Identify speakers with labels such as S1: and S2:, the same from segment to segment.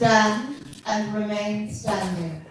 S1: stand and remain standing.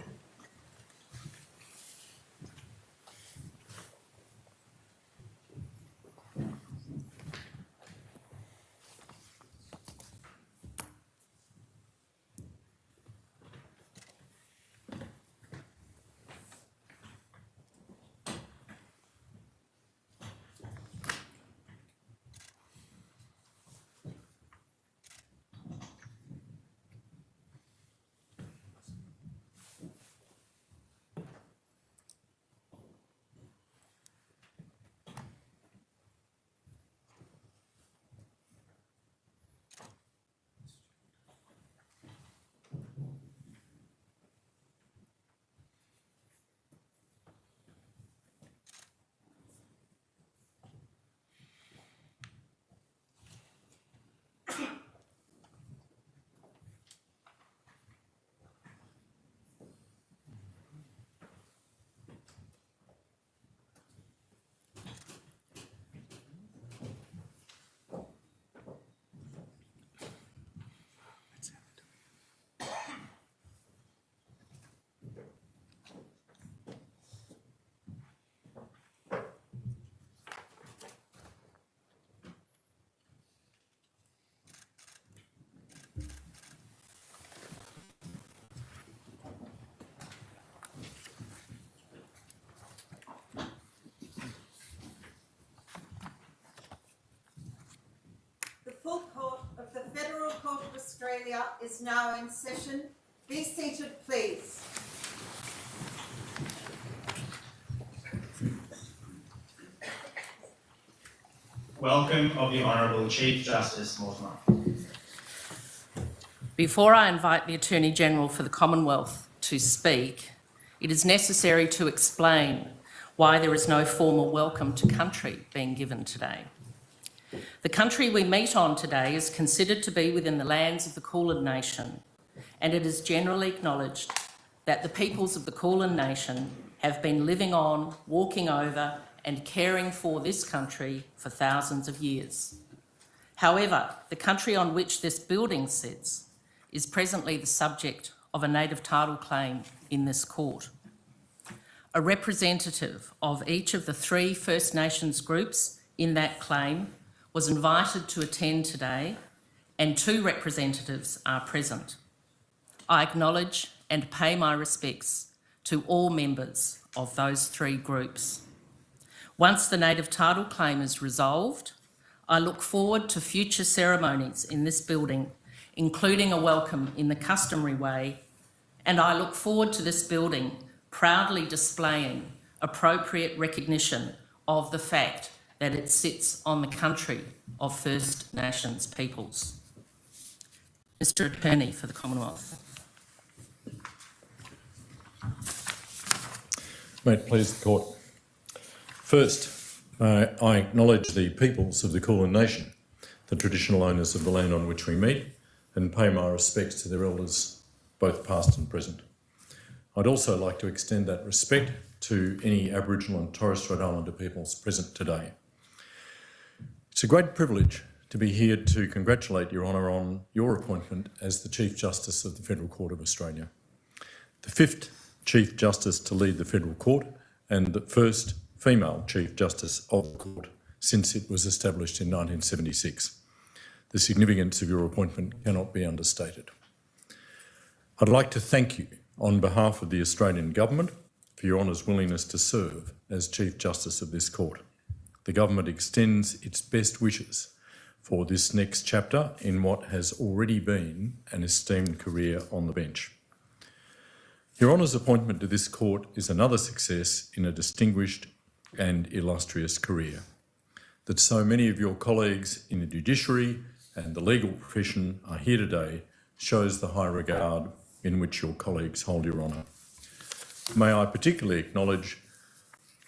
S2: The full court of the Federal Court of Australia is now in session. Be seated, please.
S3: Welcome of the Honourable Chief Justice Mortimer.
S4: Before I invite the Attorney-General for the Commonwealth to speak, it is necessary to explain why there is no formal welcome to country being given today. The country we meet on today is considered to be within the lands of the Kulin Nation, and it is generally acknowledged that the peoples of the Kulin Nation have been living on, walking over and caring for this country for thousands of years. However, the country on which this building sits is presently the subject of a native title claim in this court. A representative of each of the 3 First Nations groups in that claim was invited to attend today, and 2 representatives are present. I acknowledge and pay my respects to all members of those 3 groups. Once the native title claim is resolved, I look forward to future ceremonies in this building, including a welcome in the customary way, and I look forward to this building proudly displaying appropriate recognition of the fact that it sits on the country of First Nations peoples. Mr. Attorney for the Commonwealth.
S5: May it please the Court. First, I acknowledge the peoples of the Kulin Nation, the traditional owners of the land on which we meet, and pay my respects to their elders, both past and present. I'd also like to extend that respect to any Aboriginal and Torres Strait Islander peoples present today. It's a great privilege to be here to congratulate Your Honour on your appointment as the Chief Justice of the Federal Court of Australia, the 5th Chief Justice to lead the Federal Court and the first female Chief Justice of the Court since it was established in 1976. The significance of your appointment cannot be understated. I'd like to thank you on behalf of the Australian Government for Your Honour's willingness to serve as Chief Justice of this Court. The Government extends its best wishes for this next chapter in what has already been an esteemed career on the bench. Your Honour's appointment to this Court is another success in a distinguished and illustrious career. That so many of your colleagues in the judiciary and the legal profession are here today shows the high regard in which your colleagues hold Your Honour. May I particularly acknowledge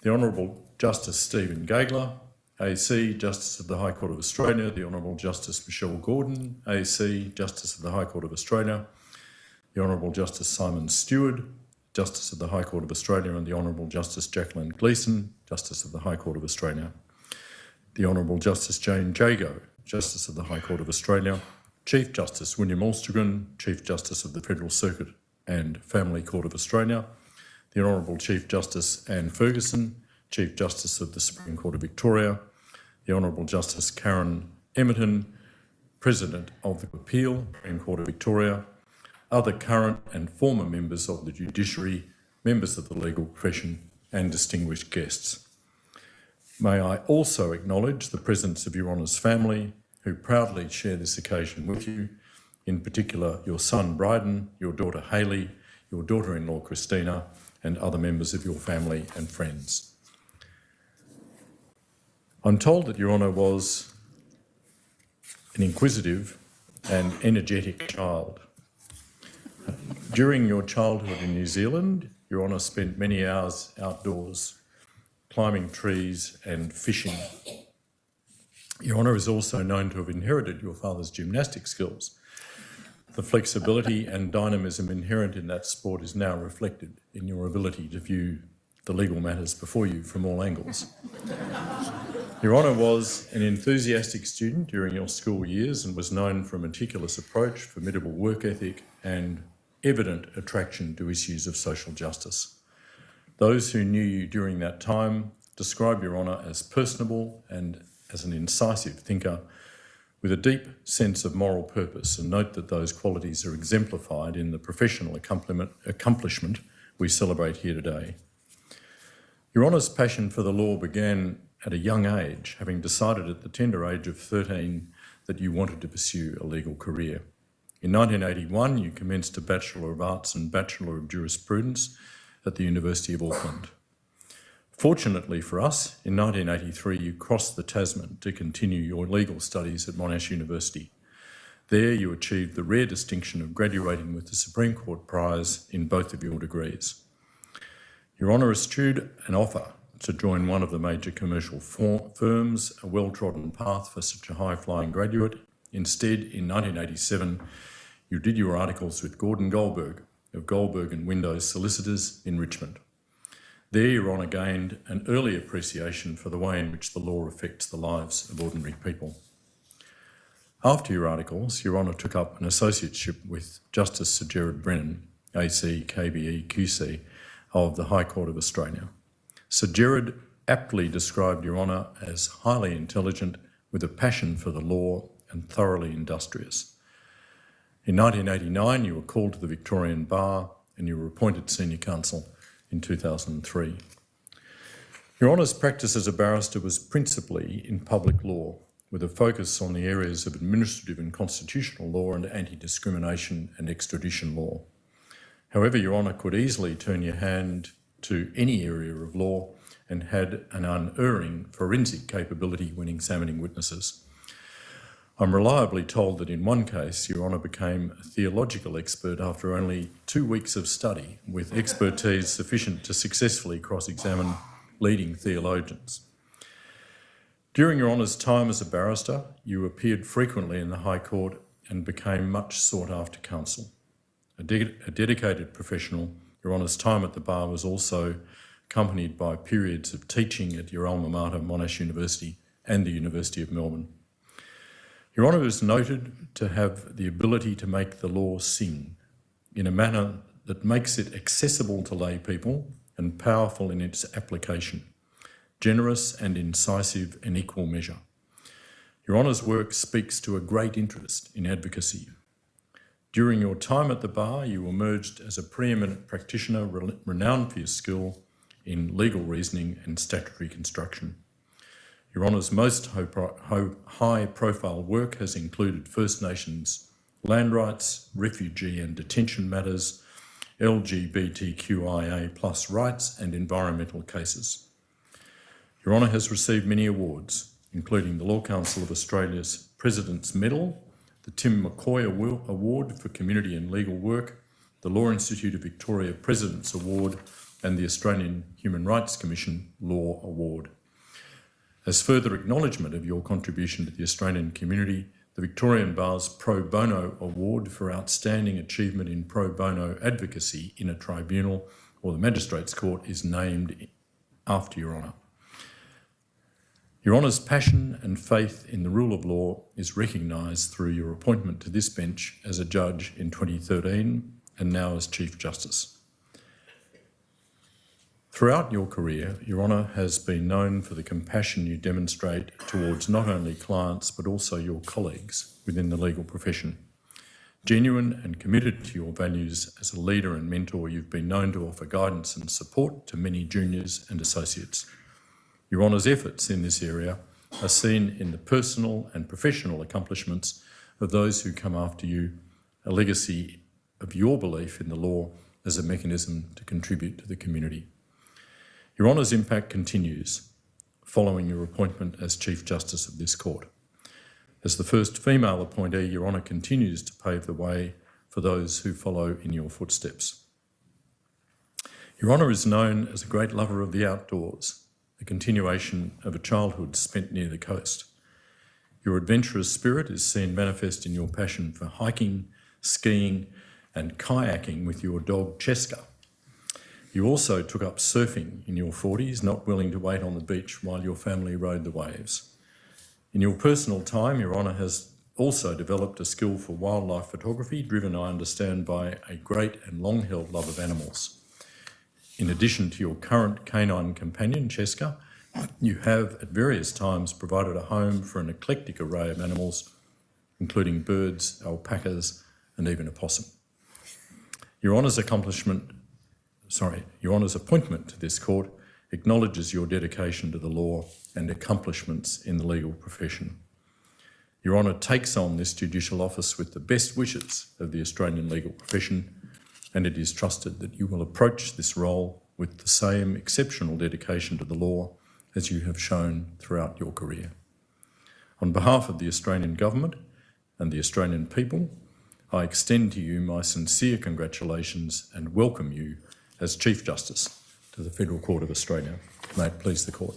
S5: the Honourable Justice Stephen Gageler, AC, Justice of the High Court of Australia, the Honourable Justice Michelle Gordon, AC, Justice of the High Court of Australia, the Honourable Justice Simon Stewart, Justice of the High Court of Australia, and the Honourable Justice Jacqueline Gleeson, Justice of the High Court of Australia, the Honourable Justice Jane Jago, Justice of the High Court of Australia, Chief Justice William Alstergren, Chief Justice of the Federal Circuit and Family Court of Australia, the Honourable Chief Justice Anne Ferguson, Chief Justice of the Supreme Court of Victoria, the Honourable Justice Karen Emerton, President of the Appeal, Supreme Court of Victoria, other current and former members of the judiciary, members of the legal profession and distinguished guests. May I also acknowledge the presence of Your Honour's family, who proudly share this occasion with you, in particular your son Bryden, your daughter Hayley, your daughter-in-law Christina, and other members of your family and friends. I'm told that Your Honour was an inquisitive and energetic child. During your childhood in New Zealand, Your Honour spent many hours outdoors, climbing trees and fishing. Your Honour is also known to have inherited your father's gymnastic skills. The flexibility and dynamism inherent in that sport is now reflected in your ability to view the legal matters before you from all angles. Your Honour was an enthusiastic student during your school years and was known for a meticulous approach, formidable work ethic and evident attraction to issues of social justice. Those who knew you during that time describe Your Honour as personable and as an incisive thinker with a deep sense of moral purpose, and note that those qualities are exemplified in the professional accomplishment we celebrate here today. Your Honour's passion for the law began at a young age, having decided at the tender age of 13 that you wanted to pursue a legal career. In 1981, you commenced a Bachelor of Arts and Bachelor of Jurisprudence at the University of Auckland. Fortunately for us, in 1983 you crossed the Tasman to continue your legal studies at Monash University. There you achieved the rare distinction of graduating with the Supreme Court Prize in both of your degrees. Your Honour eschewed an offer to join one of the major commercial firms, a well-trodden path for such a high-flying graduate. Instead, in 1987, you did your articles with Gordon Goldberg of Goldberg and Windows Solicitors in Richmond. There Your Honour gained an early appreciation for the way in which the law affects the lives of ordinary people. After your articles, Your Honour took up an associateship with Justice Sir Gerard Brennan, AC, KBE, QC, of the High Court of Australia. Sir Gerard aptly described Your Honour as highly intelligent, with a passion for the law and thoroughly industrious. In 1989, you were called to the Victorian Bar and you were appointed Senior Counsel in 2003. Your Honour's practice as a barrister was principally in public law, with a focus on the areas of administrative and constitutional law and anti-discrimination and extradition law. However, Your Honour could easily turn your hand to any area of law and had an unerring forensic capability when examining witnesses. I'm reliably told that in one case, Your Honour became a theological expert after only 2 weeks of study, with expertise sufficient to successfully cross-examine leading theologians. During Your Honour's time as a barrister, you appeared frequently in the High Court and became much sought-after counsel. A dedicated professional, Your Honour's time at the bar was also accompanied by periods of teaching at your alma mater, Monash University, and the University of Melbourne. Your Honour is noted to have the ability to make the law sing in a manner that makes it accessible to lay people and powerful in its application, generous and incisive in equal measure. Your Honour's work speaks to a great interest in advocacy. During your time at the bar, you emerged as a preeminent practitioner renowned for your skill in legal reasoning and statutory construction. Your Honour's most high-profile work has included First Nations land rights, refugee and detention matters, LGBTQIA+ rights and environmental cases. Your Honour has received many awards, including the Law Council of Australia's President's Medal, the Tim McCoy Award for Community and Legal Work, the Law Institute of Victoria President's Award and the Australian Human Rights Commission Law Award. As further acknowledgement of your contribution to the Australian community, the Victorian Bar's Pro Bono Award for Outstanding Achievement in Pro Bono Advocacy in a Tribunal or the Magistrates Court is named after Your Honour. Your Honour's passion and faith in the rule of law is recognised through your appointment to this bench as a judge in 2013 and now as Chief Justice. Throughout your career, Your Honour has been known for the compassion you demonstrate towards not only clients but also your colleagues within the legal profession. Genuine and committed to your values as a leader and mentor, you've been known to offer guidance and support to many juniors and associates. Your Honour's efforts in this area are seen in the personal and professional accomplishments of those who come after you, a legacy of your belief in the law as a mechanism to contribute to the community. Your Honour's impact continues following your appointment as Chief Justice of this court. As the first female appointee, Your Honour continues to pave the way for those who follow in your footsteps. Your Honour is known as a great lover of the outdoors, a continuation of a childhood spent near the coast. Your adventurous spirit is seen manifest in your passion for hiking, skiing and kayaking with your dog Cheska. You also took up surfing in your 40s, not willing to wait on the beach while your family rode the waves. In your personal time, Your Honour has also developed a skill for wildlife photography, driven, I understand, by a great and long-held love of animals. In addition to your current canine companion, Cheska, you have at various times provided a home for an eclectic array of animals, including birds, alpacas and even a possum. Your Honour's appointment to this court acknowledges your dedication to the law and accomplishments in the legal profession. Your Honour takes on this judicial office with the best wishes of the Australian legal profession, and it is trusted that you will approach this role with the same exceptional dedication to the law as you have shown throughout your career. On behalf of the Australian Government and the Australian people, I extend to you my sincere congratulations and welcome you as Chief Justice to the Federal Court of Australia. May it please the Court.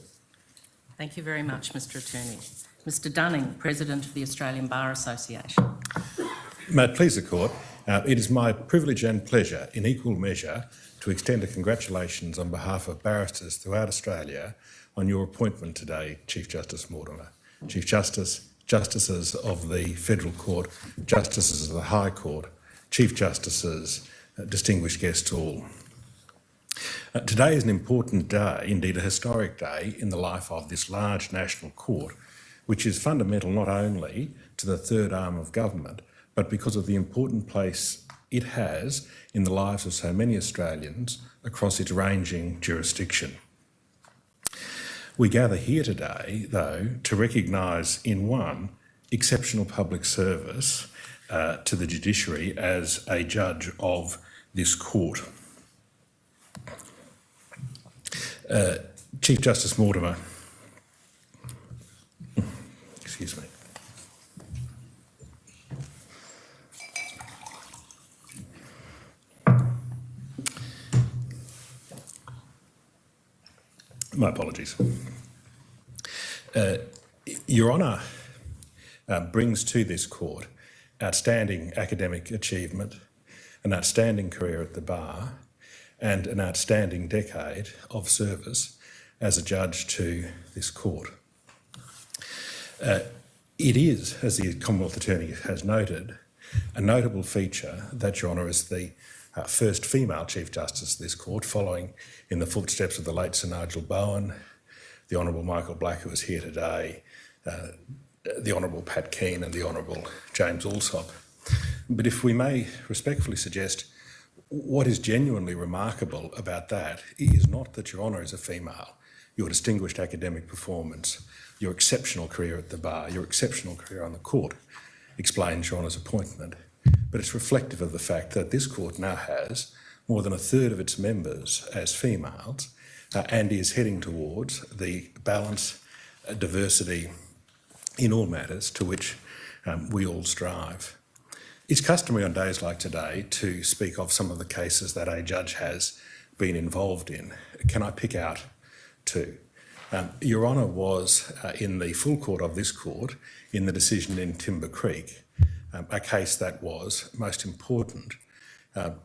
S4: Thank you very much, Mr Attorney. Mr Dunning, President of the Australian Bar Association.
S6: May it please the Court, it is my privilege and pleasure in equal measure to extend a congratulations on behalf of barristers throughout Australia on your appointment today, Chief Justice Mortimer. Chief Justice, Justices of the Federal Court, Justices of the High Court, Chief Justices, distinguished guests all. Today is an important day, indeed a historic day, in the life of this large national court, which is fundamental not only to the third arm of government, but because of the important place it has in the lives of so many Australians across its ranging jurisdiction. We gather here today, though, to recognise in one exceptional public service to the judiciary as a judge of this court. Chief Justice Mortimer, excuse me. My apologies. Your Honour brings to this court outstanding academic achievement, an outstanding career at the bar, and an outstanding decade of service as a judge to this court. It is, as the Commonwealth Attorney has noted, a notable feature that Your Honour is the first female Chief Justice of this court, following in the footsteps of the late Sir Nigel Bowen, the Honourable Michael Black, who is here today, the Honourable Pat Keane and the Honourable James Alsop. But if we may respectfully suggest, what is genuinely remarkable about that is not that Your Honour is a female. Your distinguished academic performance, your exceptional career at the bar, your exceptional career on the court explains Your Honour's appointment. But it's reflective of the fact that this court now has more than a third of its members as females and is heading towards the balance, diversity in all matters to which we all strive. It's customary on days like today to speak of some of the cases that a judge has been involved in. Can I pick out two? Your Honour was in the full court of this court in the decision in Timber Creek, a case that was most important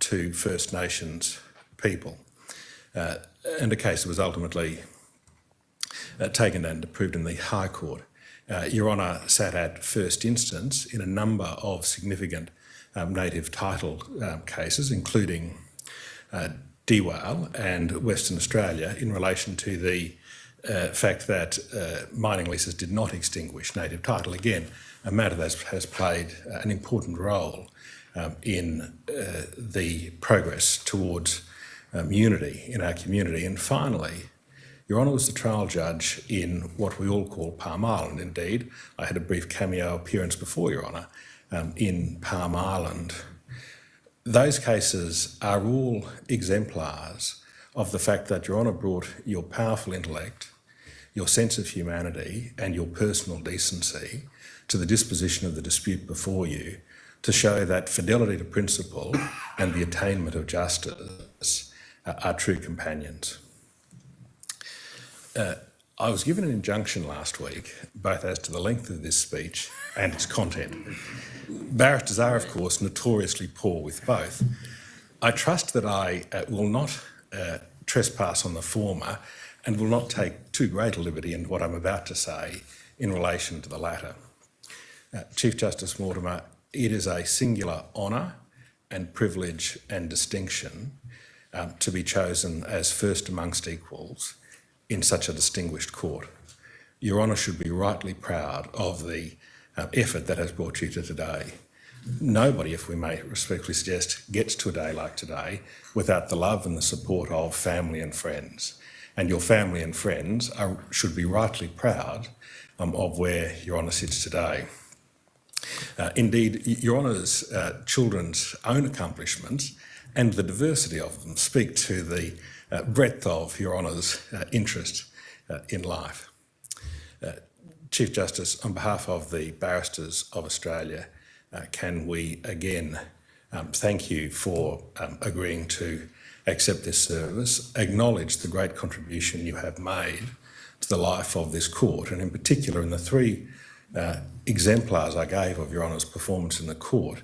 S6: to First Nations people, and a case that was ultimately taken and approved in the High Court. Your Honour sat at first instance in a number of significant native title cases, including Dewale and Western Australia, in relation to the fact that mining leases did not extinguish native title. Again, a matter that has played an important role in the progress towards unity in our community. And finally, Your Honour was the trial judge in what we all call Palm Island. Indeed, I had a brief cameo appearance before Your Honour in Palm Island. Those cases are all exemplars of the fact that Your Honour brought your powerful intellect, your sense of humanity and your personal decency to the disposition of the dispute before you to show that fidelity to principle and the attainment of justice are true companions. I was given an injunction last week, both as to the length of this speech and its content. Barristers are, of course, notoriously poor with both. I trust that I will not trespass on the former and will not take too great a liberty in what I'm about to say in relation to the latter. Chief Justice Mortimer, it is a singular honour and privilege and distinction to be chosen as first amongst equals in such a distinguished court. Your Honour should be rightly proud of the effort that has brought you to today. Nobody, if we may respectfully suggest, gets to a day like today without the love and the support of family and friends. And your family and friends should be rightly proud of where Your Honour sits today. Indeed, Your Honour's children's own accomplishments and the diversity of them speak to the breadth of Your Honour's interest in life. Chief Justice, on behalf of the Barristers of Australia, can we again thank you for agreeing to accept this service, acknowledge the great contribution you have made to the life of this court, and in particular in the three exemplars I gave of Your Honour's performance in the court.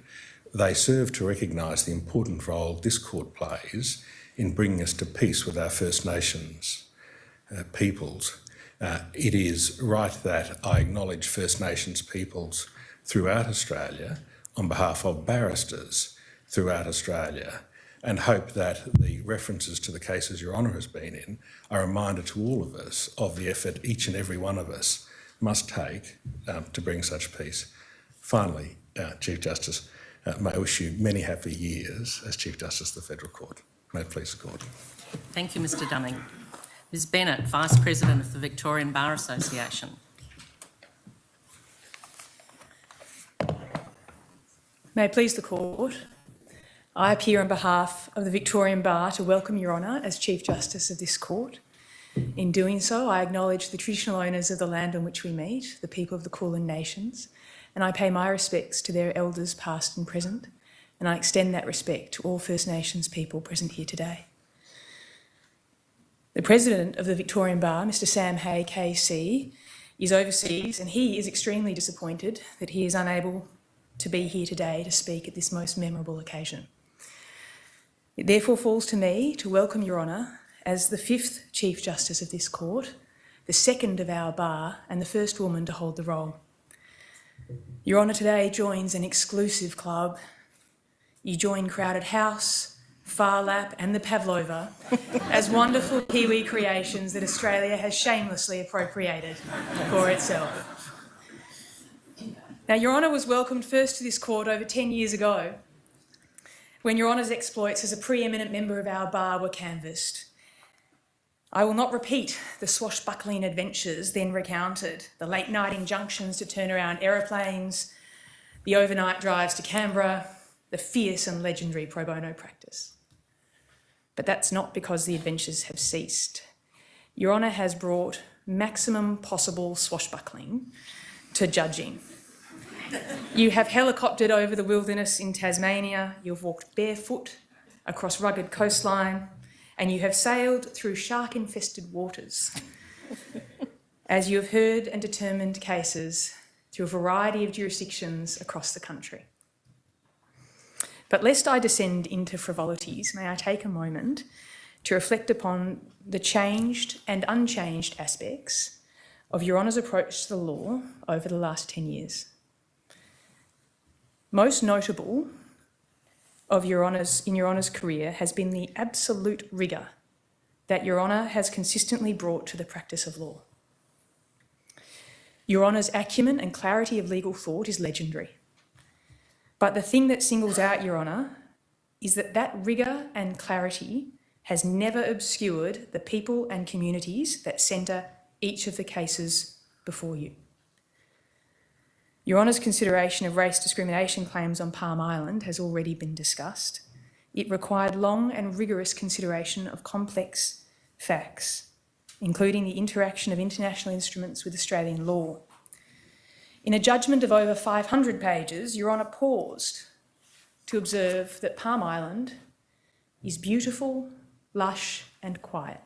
S6: They serve to recognise the important role this court plays in bringing us to peace with our First Nations peoples. It is right that I acknowledge First Nations peoples throughout Australia on behalf of barristers throughout Australia, and hope that the references to the cases Your Honour has been in are a reminder to all of us of the effort each and every one of us must take to bring such peace. Finally, Chief Justice, may I wish you many happy years as Chief Justice of the Federal Court. May it please the Court.
S4: Thank you, Mr Dunning. Ms Bennett, Vice President of the Victorian Bar Association.
S7: May it please the Court, I appear on behalf of the Victorian Bar to welcome Your Honour as Chief Justice of this Court. In doing so, I acknowledge the traditional owners of the land on which we meet, the people of the Kulin Nations, and I pay my respects to their elders past and present, and I extend that respect to all First Nations people present here today. The President of the Victorian Bar, Mr Sam Hay KC, is overseas, and he is extremely disappointed that he is unable to be here today to speak at this most memorable occasion. It therefore falls to me to welcome Your Honour as the 5th Chief Justice of this court, the 2nd of our bar and the first woman to hold the role. Your Honour today joins an exclusive club. You join Crowded House, Far Lap and the Pavlova as wonderful Kiwi creations that Australia has shamelessly appropriated for itself. Now, Your Honour was welcomed first to this court over 10 years ago when Your Honour's exploits as a preeminent member of our bar were canvassed. I will not repeat the swashbuckling adventures then recounted, the late-night injunctions to turn around aeroplanes, the overnight drives to Canberra, the fierce and legendary pro bono practice. But that's not because the adventures have ceased. Your Honour has brought maximum possible swashbuckling to judging. You have helicoptered over the wilderness in Tasmania, you've walked barefoot across rugged coastline, and you have sailed through shark-infested waters as you have heard and determined cases through a variety of jurisdictions across the country. But lest I descend into frivolities, may I take a moment to reflect upon the changed and unchanged aspects of Your Honour's approach to the law over the last 10 years. Most notable in Your Honour's career has been the absolute rigour that Your Honour has consistently brought to the practice of law. Your Honour's acumen and clarity of legal thought is legendary. But the thing that singles out Your Honour is that rigour and clarity has never obscured the people and communities that centre each of the cases before you. Your Honour's consideration of race discrimination claims on Palm Island has already been discussed. It required long and rigorous consideration of complex facts, including the interaction of international instruments with Australian law. In a judgment of over 500 pages, Your Honour paused to observe that Palm Island is beautiful, lush and quiet.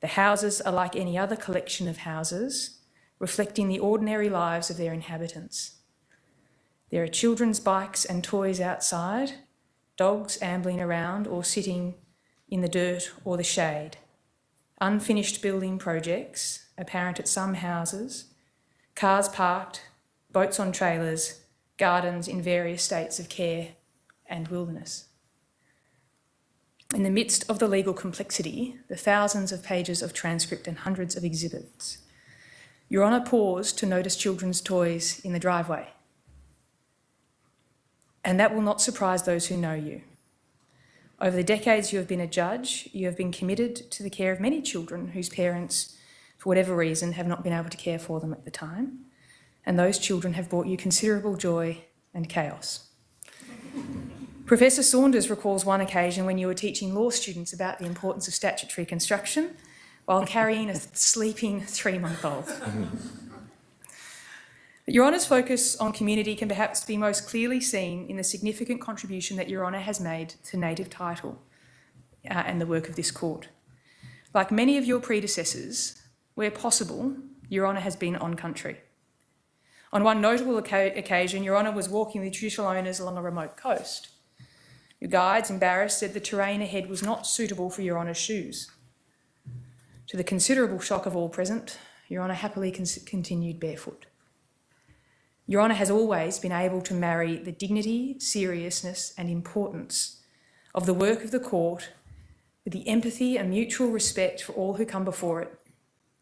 S7: The houses are like any other collection of houses, reflecting the ordinary lives of their inhabitants. There are children's bikes and toys outside, dogs ambling around or sitting in the dirt or the shade, unfinished building projects apparent at some houses, cars parked, boats on trailers, gardens in various states of care and wilderness. In the midst of the legal complexity, the thousands of pages of transcript and hundreds of exhibits, Your Honour paused to notice children's toys in the driveway. And that will not surprise those who know you. Over the decades you have been a judge, you have been committed to the care of many children whose parents, for whatever reason, have not been able to care for them at the time, and those children have brought you considerable joy and chaos. Professor Saunders recalls one occasion when you were teaching law students about the importance of statutory construction while carrying a sleeping 3-month-old. Your Honour's focus on community can perhaps be most clearly seen in the significant contribution that Your Honour has made to native title and the work of this court. Like many of your predecessors, where possible, Your Honour has been on country. On one notable occasion, Your Honour was walking with traditional owners along a remote coast. Your guides, embarrassed, said the terrain ahead was not suitable for Your Honour's shoes. To the considerable shock of all present, Your Honour happily continued barefoot. Your Honour has always been able to marry the dignity, seriousness and importance of the work of the court with the empathy and mutual respect for all who come before it,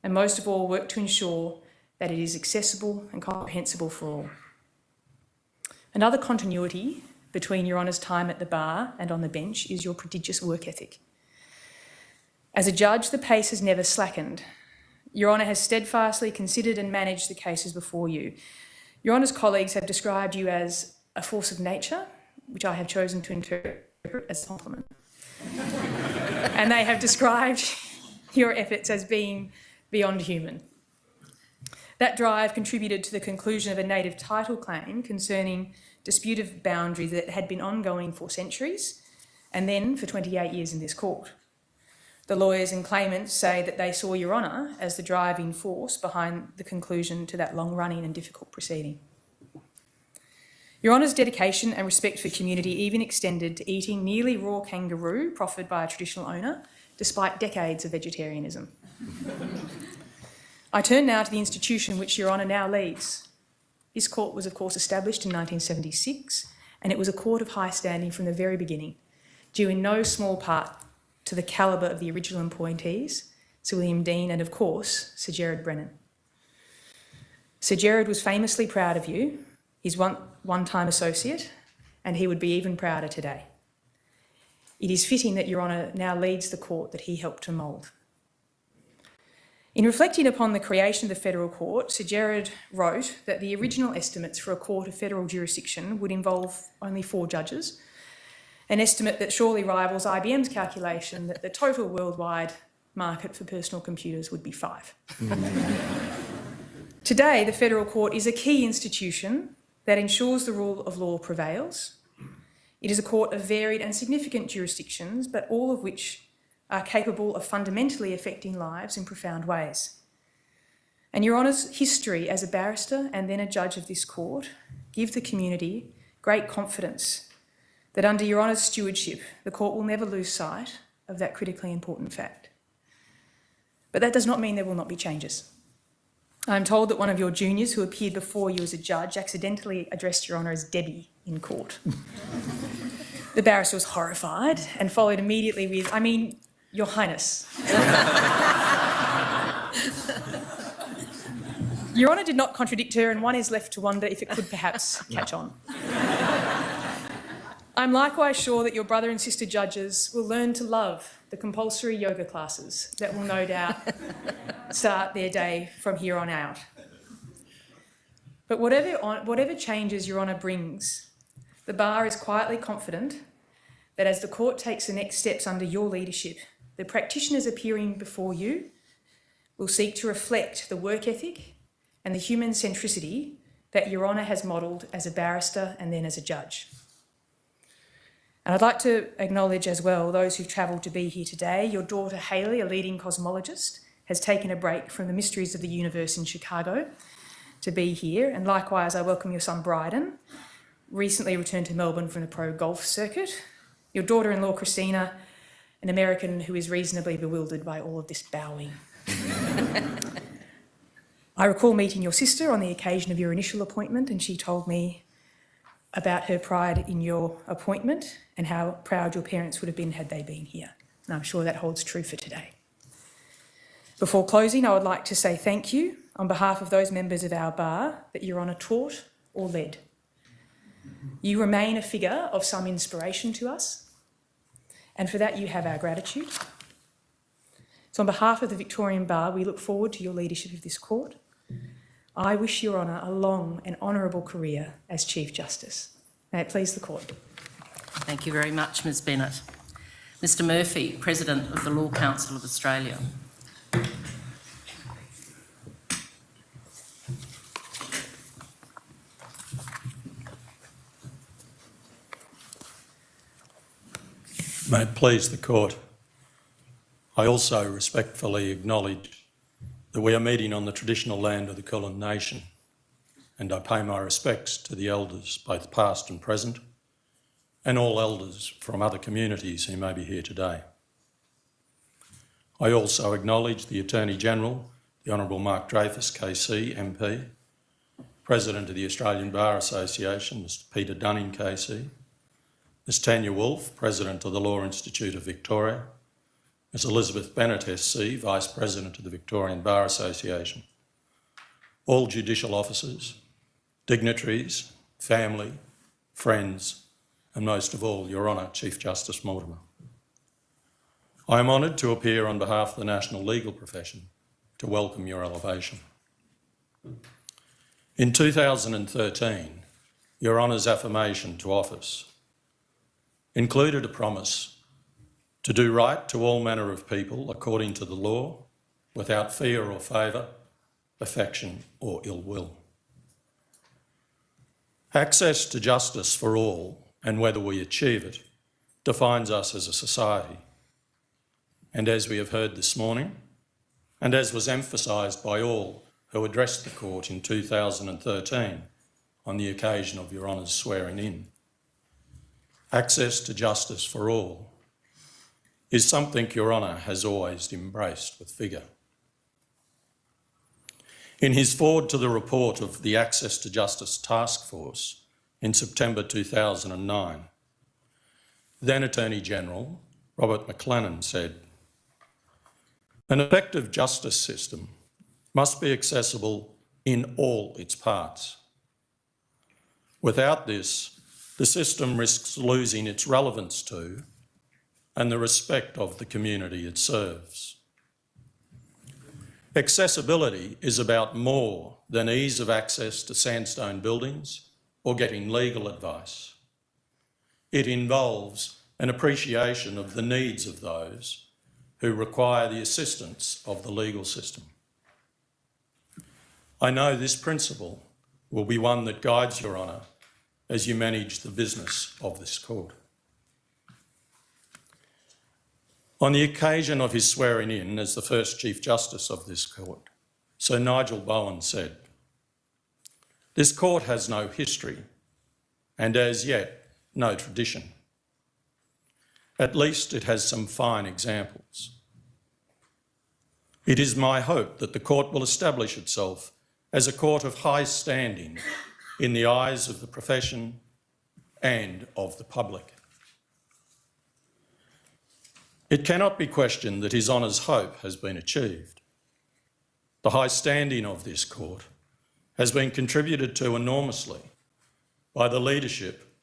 S7: and most of all work to ensure that it is accessible and comprehensible for all. Another continuity between Your Honour's time at the bar and on the bench is your prodigious work ethic. As a judge, the pace has never slackened. Your Honour has steadfastly considered and managed the cases before you. Your Honour's colleagues have described you as a force of nature, which I have chosen to interpret as a compliment. And they have described your efforts as being beyond human. That drive contributed to the conclusion of a native title claim concerning disputed boundaries that had been ongoing for centuries, and then for 28 years in this court. The lawyers and claimants say that they saw Your Honour as the driving force behind the conclusion to that long-running and difficult proceeding. Your Honour's dedication and respect for community even extended to eating nearly raw kangaroo proffered by a traditional owner, despite decades of vegetarianism. I turn now to the institution which Your Honour now leads. This court was, of course, established in 1976, and it was a court of high standing from the very beginning, due in no small part to the calibre of the original appointees, Sir William Dean and, of course, Sir Gerard Brennan. Sir Gerard was famously proud of you, his one-time associate, and he would be even prouder today. It is fitting that Your Honour now leads the court that he helped to mould. In reflecting upon the creation of the Federal Court, Sir Gerard wrote that the original estimates for a court of federal jurisdiction would involve only 4 judges, an estimate that surely rivals IBM's calculation that the total worldwide market for personal computers would be 5. Today, the Federal Court is a key institution that ensures the rule of law prevails. It is a court of varied and significant jurisdictions, but all of which are capable of fundamentally affecting lives in profound ways. And Your Honour's history as a barrister and then a judge of this court give the community great confidence that under Your Honour's stewardship, the court will never lose sight of that critically important fact. But that does not mean there will not be changes. I'm told that one of your juniors who appeared before you as a judge accidentally addressed Your Honour as Debbie in court. The barrister was horrified and followed immediately with, "I mean, Your Highness." Your Honour did not contradict her, and one is left to wonder if it could perhaps catch on. I'm likewise sure that your brother and sister judges will learn to love the compulsory yoga classes that will no doubt start their day from here on out. But whatever changes Your Honour brings, the bar is quietly confident that as the court takes the next steps under your leadership, the practitioners appearing before you will seek to reflect the work ethic and the human centricity that Your Honour has modelled as a barrister and then as a judge. And I'd like to acknowledge as well those who've travelled to be here today. Your daughter Hayley, a leading cosmologist, has taken a break from the mysteries of the universe in Chicago to be here. And likewise, I welcome your son Bryden, recently returned to Melbourne from the pro golf circuit. Your daughter-in-law Christina, an American who is reasonably bewildered by all of this bowing. I recall meeting your sister on the occasion of your initial appointment, and she told me about her pride in your appointment and how proud your parents would have been had they been here. And I'm sure that holds true for today. Before closing, I would like to say thank you on behalf of those members of our bar that Your Honour taught or led. You remain a figure of some inspiration to us, and for that you have our gratitude. So on behalf of the Victorian Bar, we look forward to your leadership of this court. I wish Your Honour a long and honourable career as Chief Justice. May it please the Court.
S4: Thank you very much, Ms Bennett. Mr Murphy, President of the Law Council of Australia.
S8: May it please the Court. I also respectfully acknowledge that we are meeting on the traditional land of the Kulin Nation, and I pay my respects to the elders, both past and present, and all elders from other communities who may be here today. I also acknowledge the Attorney-General, the Honourable Mark Dreyfus, KC, MP, President of the Australian Bar Association, Mr Peter Dunning, KC, Ms Tanya Wolfe, President of the Law Institute of Victoria, Ms Elizabeth Bennett, SC, Vice President of the Victorian Bar Association, all judicial officers, dignitaries, family, friends, and most of all, Your Honour, Chief Justice Mortimer. I am honoured to appear on behalf of the national legal profession to welcome your elevation. In 2013, Your Honour's affirmation to office included a promise to do right to all manner of people according to the law, without fear or favour, affection or ill will. Access to justice for all, and whether we achieve it, defines us as a society. And as we have heard this morning, and as was emphasised by all who addressed the court in 2013 on the occasion of Your Honour's swearing in, access to justice for all is something Your Honour has always embraced with vigour. In his forward to the report of the Access to Justice Task Force in September 2009, then Attorney-General Robert McLennan said, "An effective justice system must be accessible in all its parts. Without this, the system risks losing its relevance to and the respect of the community it serves. Accessibility is about more than ease of access to sandstone buildings or getting legal advice. It involves an appreciation of the needs of those who require the assistance of the legal system. I know this principle will be one that guides Your Honour as you manage the business of this court." On the occasion of his swearing in as the first Chief Justice of this court, Sir Nigel Bowen said, "This court has no history and as yet no tradition. At least it has some fine examples. It is my hope that the court will establish itself as a court of high standing in the eyes of the profession and of the public. It cannot be questioned that His Honour's hope has been achieved. The high standing of this court has been contributed to enormously by the leadership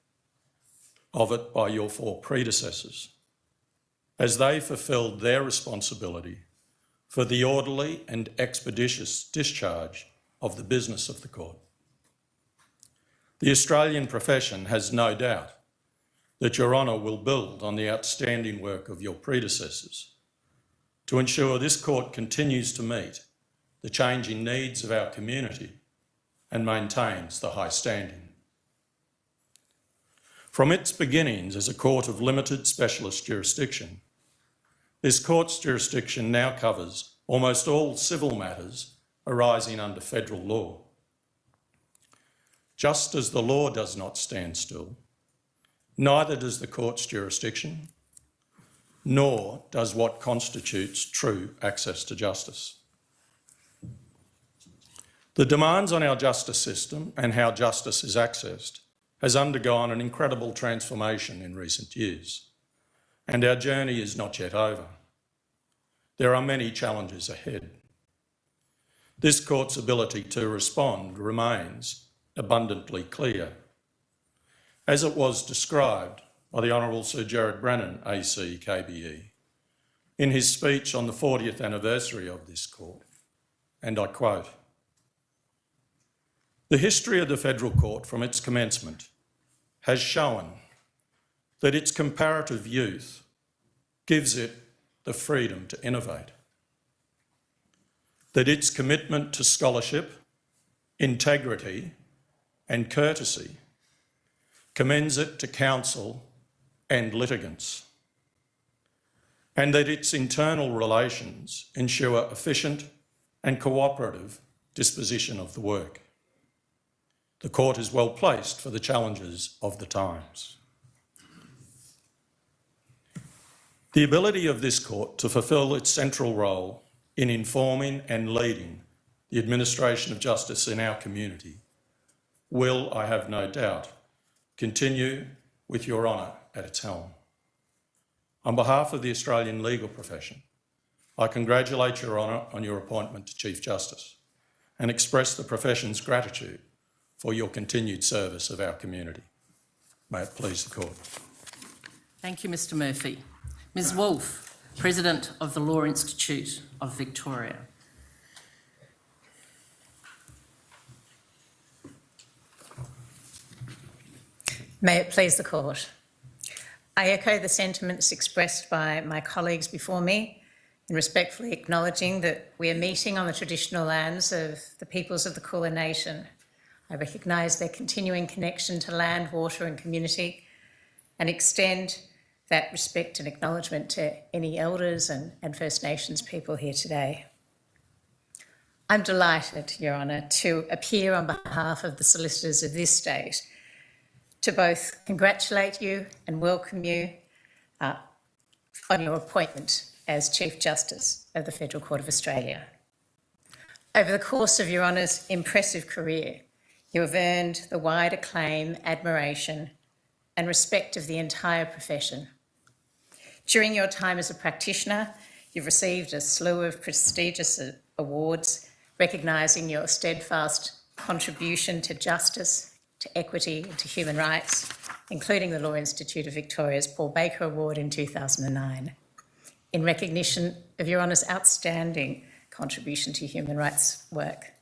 S8: of it by your four predecessors, as they fulfilled their responsibility for the orderly and expeditious discharge of the business of the court. The Australian profession has no doubt that Your Honour will build on the outstanding work of your predecessors to ensure this court continues to meet the changing needs of our community and maintains the high standing. From its beginnings as a court of limited specialist jurisdiction, this court's jurisdiction now covers almost all civil matters arising under federal law. Just as the law does not stand still, neither does the court's jurisdiction, nor does what constitutes true access to justice. The demands on our justice system and how justice is accessed has undergone an incredible transformation in recent years, and our journey is not yet over. There are many challenges ahead. This court's ability to respond remains abundantly clear. As it was described by the Honourable Sir Gerard Brennan, AC KBE, in his speech on the 40th anniversary of this court, and I quote, "The history of the Federal Court from its commencement has shown that its comparative youth gives it the freedom to innovate, that its commitment to scholarship, integrity and courtesy commends it to counsel and litigants, and that its internal relations ensure efficient and cooperative disposition of the work. The court is well placed for the challenges of the times." The ability of this court to fulfil its central role in informing and leading the administration of justice in our community will, I have no doubt, continue with Your Honour at its helm. On behalf of the Australian legal profession, I congratulate Your Honour on your appointment to Chief Justice and express the profession's gratitude for your continued service of our community. May it please the Court.
S4: Thank you, Mr Murphy. Ms Wolfe, President of the Law Institute of Victoria.
S9: May it please the Court. I echo the sentiments expressed by my colleagues before me in respectfully acknowledging that we are meeting on the traditional lands of the peoples of the Kulin Nation. I recognise their continuing connection to land, water and community and extend that respect and acknowledgement to any elders and First Nations people here today. I'm delighted, Your Honour, to appear on behalf of the solicitors of this state to both congratulate you and welcome you on your appointment as Chief Justice of the Federal Court of Australia. Over the course of Your Honour's impressive career, you have earned the wide acclaim, admiration and respect of the entire profession. During your time as a practitioner, you've received a slew of prestigious awards recognising your steadfast contribution to justice, to equity and to human rights, including the Law Institute of Victoria's Paul Baker Award in 2009, in recognition of Your Honour's outstanding contribution to human rights work.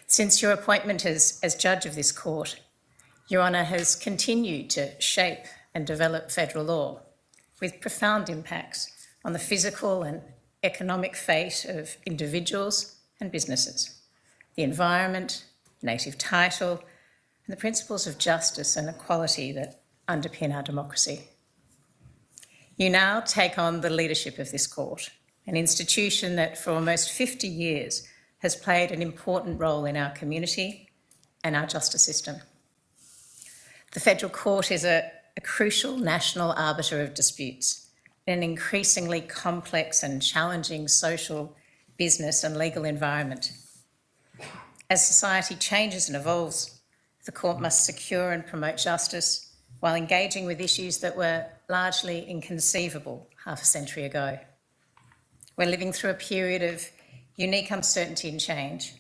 S9: Since your appointment as Judge of this court, Your Honour has continued to shape and develop federal law with profound impacts on the physical and economic fate of individuals and businesses, the environment, native title, and the principles of justice and equality that underpin our democracy. You now take on the leadership of this court, an institution that for almost 50 years has played an important role in our community and our justice system. The Federal Court is a crucial national arbiter of disputes in an increasingly complex and challenging social, business and legal environment. As society changes and evolves, the court must secure and promote justice while engaging with issues that were largely inconceivable half a century ago. We're living through a period of unique uncertainty and change.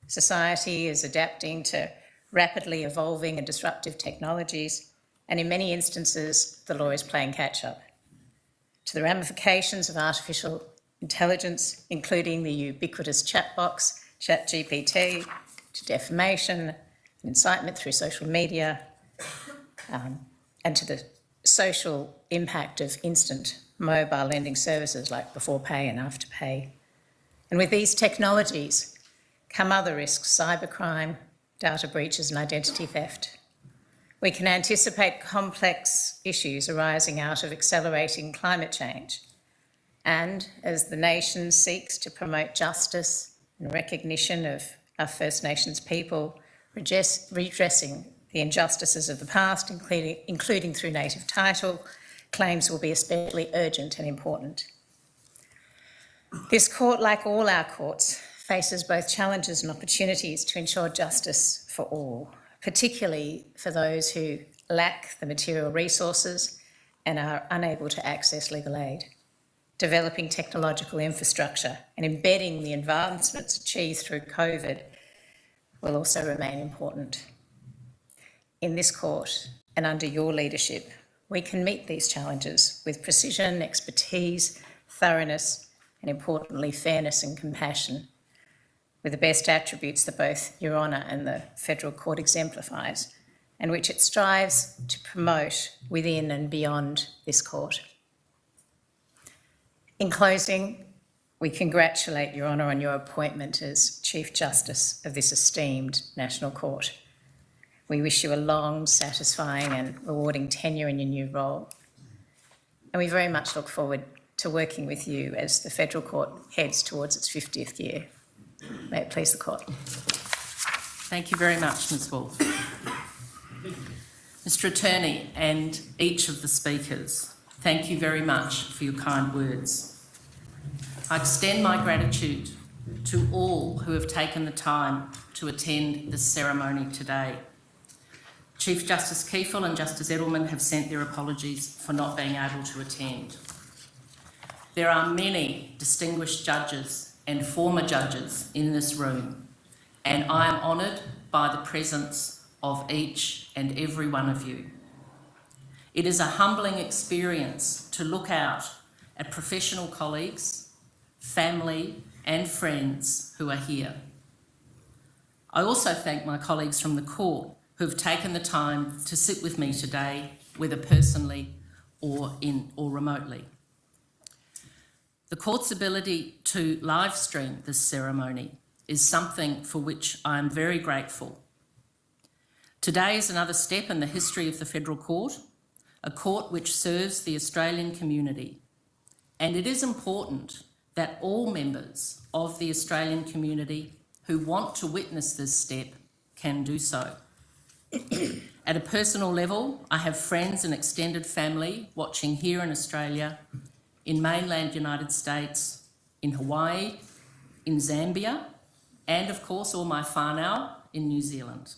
S9: Society is adapting to rapidly evolving and disruptive technologies, and in many instances, the law is playing catch-up. To the ramifications of artificial intelligence, including the ubiquitous chat box, ChatGPT, to defamation and incitement through social media, and to the social impact of instant mobile lending services like Before Pay and After Pay. And with these technologies come other risks: cybercrime, data breaches and identity theft. We can anticipate complex issues arising out of accelerating climate change. And as the nation seeks to promote justice and recognition of our First Nations people, redressing the injustices of the past, including through native title, claims will be especially urgent and important. This court, like all our courts, faces both challenges and opportunities to ensure justice for all, particularly for those who lack the material resources and are unable to access legal aid. Developing technological infrastructure and embedding the advancements achieved through COVID will also remain important. In this court and under your leadership, we can meet these challenges with precision, expertise, thoroughness, and importantly, fairness and compassion, with the best attributes that both Your Honour and the Federal Court exemplifies, and which it strives to promote within and beyond this court. In closing, we congratulate Your Honour on your appointment as Chief Justice of this esteemed National Court. We wish you a long, satisfying and rewarding tenure in your new role. And we very much look forward to working with you as the Federal Court heads towards its 50th year. May it please the Court.
S4: Thank you very much, Ms Wolfe. Mr Attorney and each of the speakers, thank you very much for your kind words. I extend my gratitude to all who have taken the time to attend this ceremony today. Chief Justice Kiefel and Justice Edelman have sent their apologies for not being able to attend. There are many distinguished judges and former judges in this room, and I am honoured by the presence of each and every one of you. It is a humbling experience to look out at professional colleagues, family and friends who are here. I also thank my colleagues from the court who have taken the time to sit with me today, whether personally or remotely. The court's ability to live stream this ceremony is something for which I am very grateful. Today is another step in the history of the Federal Court, a court which serves the Australian community. And it is important that all members of the Australian community who want to witness this step can do so. At a personal level, I have friends and extended family watching here in Australia, in mainland United States, in Hawaii, in Zambia, and of course all my whānau in New Zealand.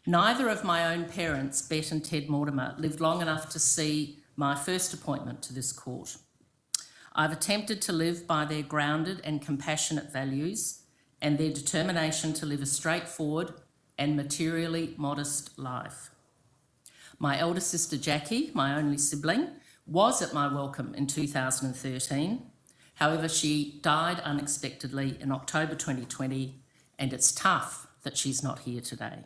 S4: Neither of my own parents, Bet and Ted Mortimer, lived long enough to see my first appointment to this court. I've attempted to live by their grounded and compassionate values and their determination to live a straightforward and materially modest life. My elder sister Jackie, my only sibling, was at my welcome in 2013. However, she died unexpectedly in October 2020, and it's tough that she's not here today.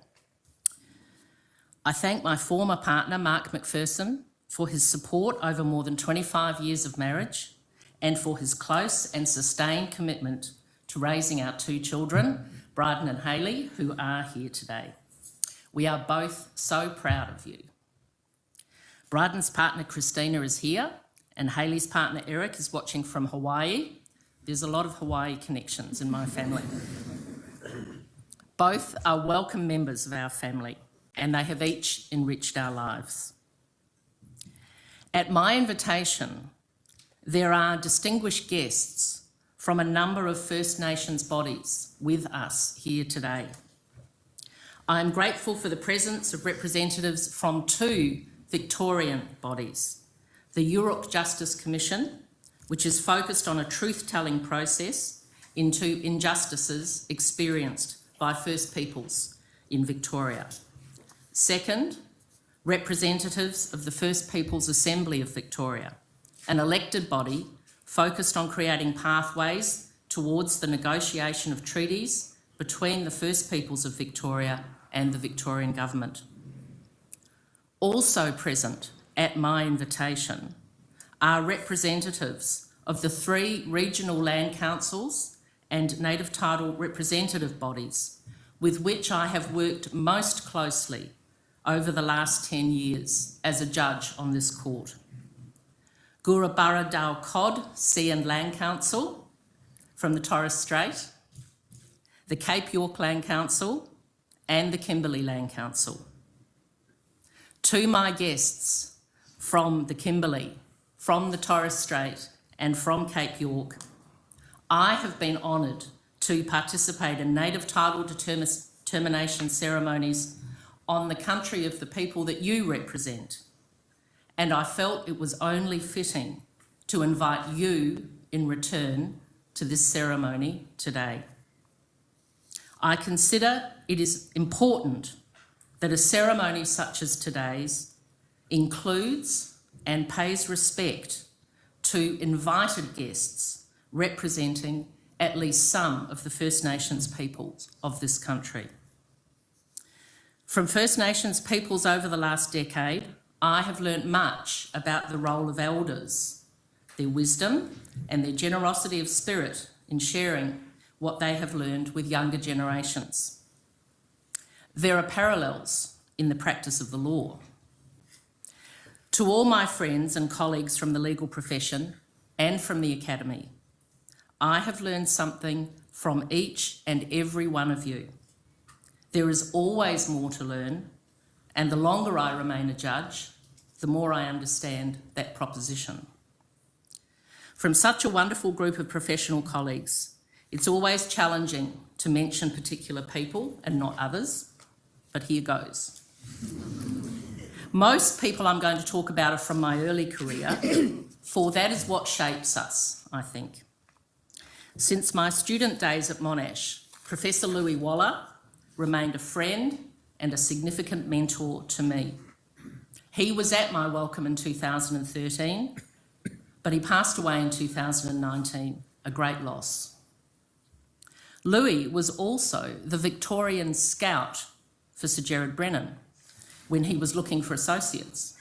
S4: I thank my former partner, Mark McPherson, for his support over more than 25 years of marriage and for his close and sustained commitment to raising our two children, Bryden and Hayley, who are here today. We are both so proud of you. Bryden's partner, Christina, is here, and Hayley's partner, Eric, is watching from Hawaii. There's a lot of Hawaii connections in my family. Both are welcome members of our family, and they have each enriched our lives. At my invitation, there are distinguished guests from a number of First Nations bodies with us here today. I am grateful for the presence of representatives from 2 Victorian bodies, the Yurok Justice Commission, which is focused on a truth-telling process into injustices experienced by First Peoples in Victoria. Second, representatives of the First Peoples Assembly of Victoria, an elected body focused on creating pathways towards the negotiation of treaties between the First Peoples of Victoria and the Victorian Government. Also present at my invitation are representatives of the 3 regional land councils and native title representative bodies with which I have worked most closely over the last 10 years as a judge on this court. Gurrabara Dal Cod Sea and Land Council from the Torres Strait, the Cape York Land Council and the Kimberley Land Council. To my guests from the Kimberley, from the Torres Strait and from Cape York, I have been honoured to participate in native title determination ceremonies on the country of the people that you represent, and I felt it was only fitting to invite you in return to this ceremony today. I consider it is important that a ceremony such as today's includes and pays respect to invited guests representing at least some of the First Nations peoples of this country. From First Nations peoples over the last decade, I have learnt much about the role of elders, their wisdom and their generosity of spirit in sharing what they have learned with younger generations. There are parallels in the practice of the law. To all my friends and colleagues from the legal profession and from the Academy, I have learned something from each and every one of you. There is always more to learn, and the longer I remain a judge, the more I understand that proposition. From such a wonderful group of professional colleagues, it's always challenging to mention particular people and not others, but here goes. Most people I'm going to talk about are from my early career, for that is what shapes us, I think. Since my student days at Monash, Professor Louis Waller remained a friend and a significant mentor to me. He was at my welcome in 2013, but he passed away in 2019, a great loss. Louis was also the Victorian scout for Sir Gerard Brennan when he was looking for associates.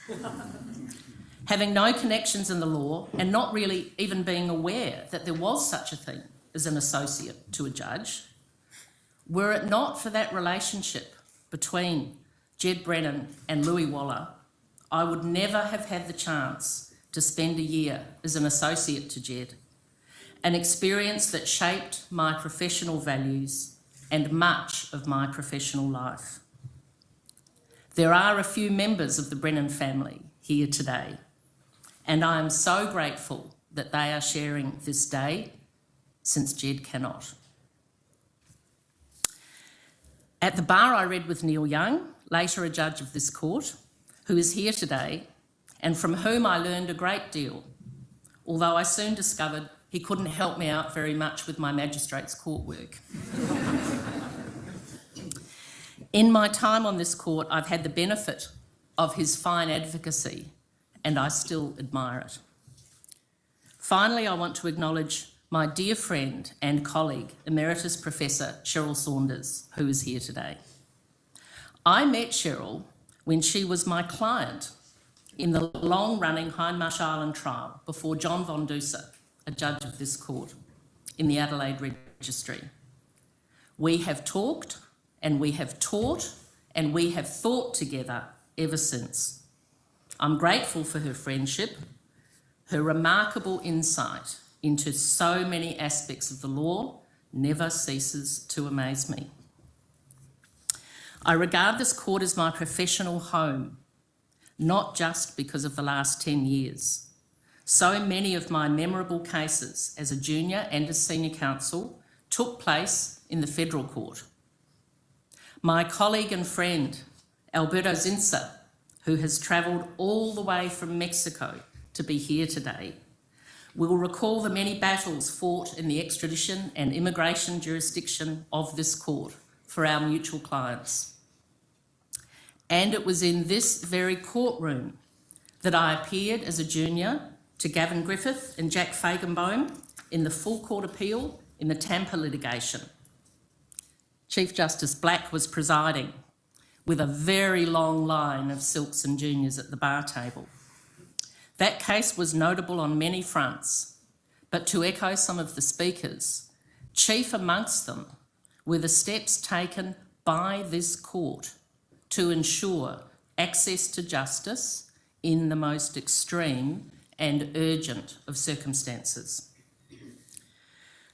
S4: Having no connections in the law and not really even being aware that there was such a thing as an associate to a judge, were it not for that relationship between Jed Brennan and Louis Waller, I would never have had the chance to spend a year as an associate to Jed, an experience that shaped my professional values and much of my professional life. There are a few members of the Brennan family here today, and I am so grateful that they are sharing this day, since Jed cannot. At the bar, I read with Neil Young, later a judge of this court, who is here today, and from whom I learned a great deal, although I soon discovered he couldn't help me out very much with my magistrate's court work. In my time on this court, I've had the benefit of his fine advocacy, and I still admire it. Finally, I want to acknowledge my dear friend and colleague, Emeritus Professor Cheryl Saunders, who is here today. I met Cheryl when she was my client in the long-running Hindmarsh Island trial before John Von Duser, a judge of this court, in the Adelaide Registry. We have talked and we have taught and we have thought together ever since. I'm grateful for her friendship. Her remarkable insight into so many aspects of the law never ceases to amaze me. I regard this court as my professional home, not just because of the last 10 years. so many of my memorable cases as a junior and as senior counsel took place in the Federal Court. My colleague and friend, Alberto Zinser, who has travelled all the way from Mexico to be here today, will recall the many battles fought in the extradition and immigration jurisdiction of this court for our mutual clients. And it was in this very courtroom that I appeared as a junior to Gavin Griffith and Jack Fagenbaum in the full court appeal in the Tampa litigation. Chief Justice Black was presiding, with a very long line of silks and juniors at the bar table. That case was notable on many fronts, but to echo some of the speakers, chief amongst them were the steps taken by this court to ensure access to justice in the most extreme and urgent of circumstances.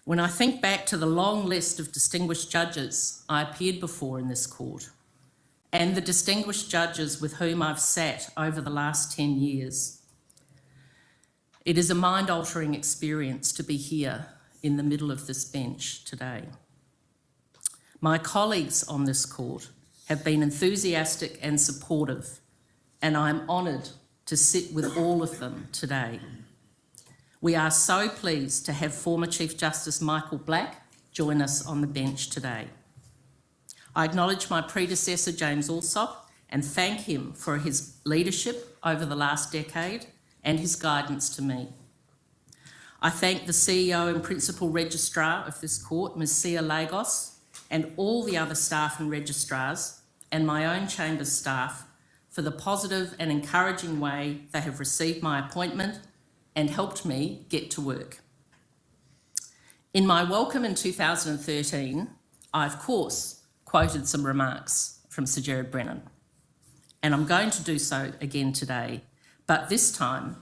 S4: When I think back to the long list of distinguished judges I appeared before in this court, and the distinguished judges with whom I've sat over the last 10 years, it is a mind-altering experience to be here in the middle of this bench today. My colleagues on this court have been enthusiastic and supportive, and I'm honoured to sit with all of them today. We are so pleased to have former Chief Justice Michael Black join us on the bench today. I acknowledge my predecessor, James Alsop, and thank him for his leadership over the last decade and his guidance to me. I thank the CEO and Principal Registrar of this court, Ms. Sia Lagos, and all the other staff and registrars, and my own chamber's staff, for the positive and encouraging way they have received my appointment and helped me get to work. In my welcome in 2013, I, of course, quoted some remarks from Sir Gerard Brennan, and I'm going to do so again today, but this time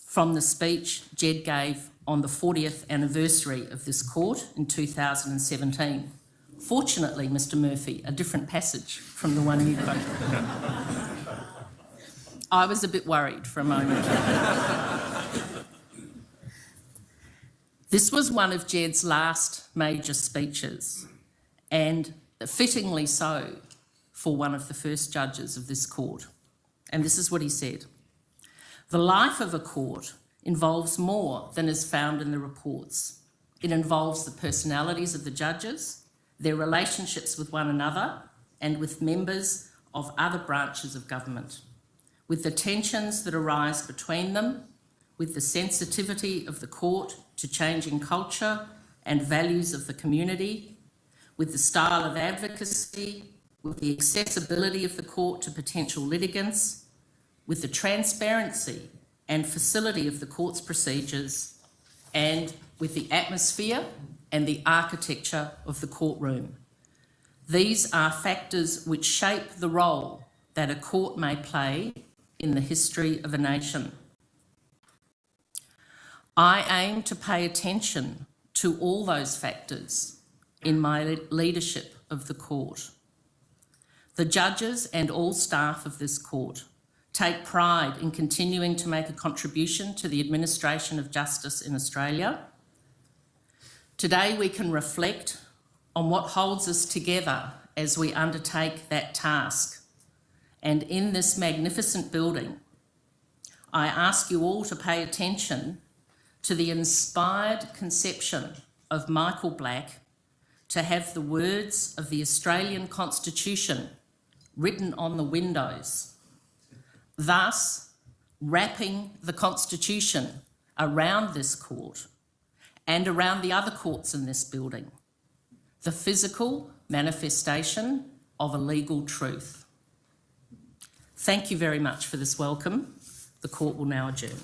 S4: from the speech Jed gave on the 40th anniversary of this court in 2017. Fortunately, Mr Murphy, a different passage from the one you quoted. I was a bit worried for a moment. This was one of Jed's last major speeches, and fittingly so for one of the first judges of this court. And this is what he said: "The life of a court involves more than is found in the reports. It involves the personalities of the judges, their relationships with one another and with members of other branches of government, with the tensions that arise between them, with the sensitivity of the court to changing culture and values of the community, with the style of advocacy, with the accessibility of the court to potential litigants, with the transparency and facility of the court's procedures, and with the atmosphere and the architecture of the courtroom. These are factors which shape the role that a court may play in the history of a nation. I aim to pay attention to all those factors in my leadership of the court. The judges and all staff of this court take pride in continuing to make a contribution to the administration of justice in Australia. Today we can reflect on what holds us together as we undertake that task. And in this magnificent building, I ask you all to pay attention to the inspired conception of Michael Black to have the words of the Australian Constitution written on the windows, thus wrapping the Constitution around this court and around the other courts in this building, the physical manifestation of a legal truth. Thank you very much for this welcome. The court will now adjourn.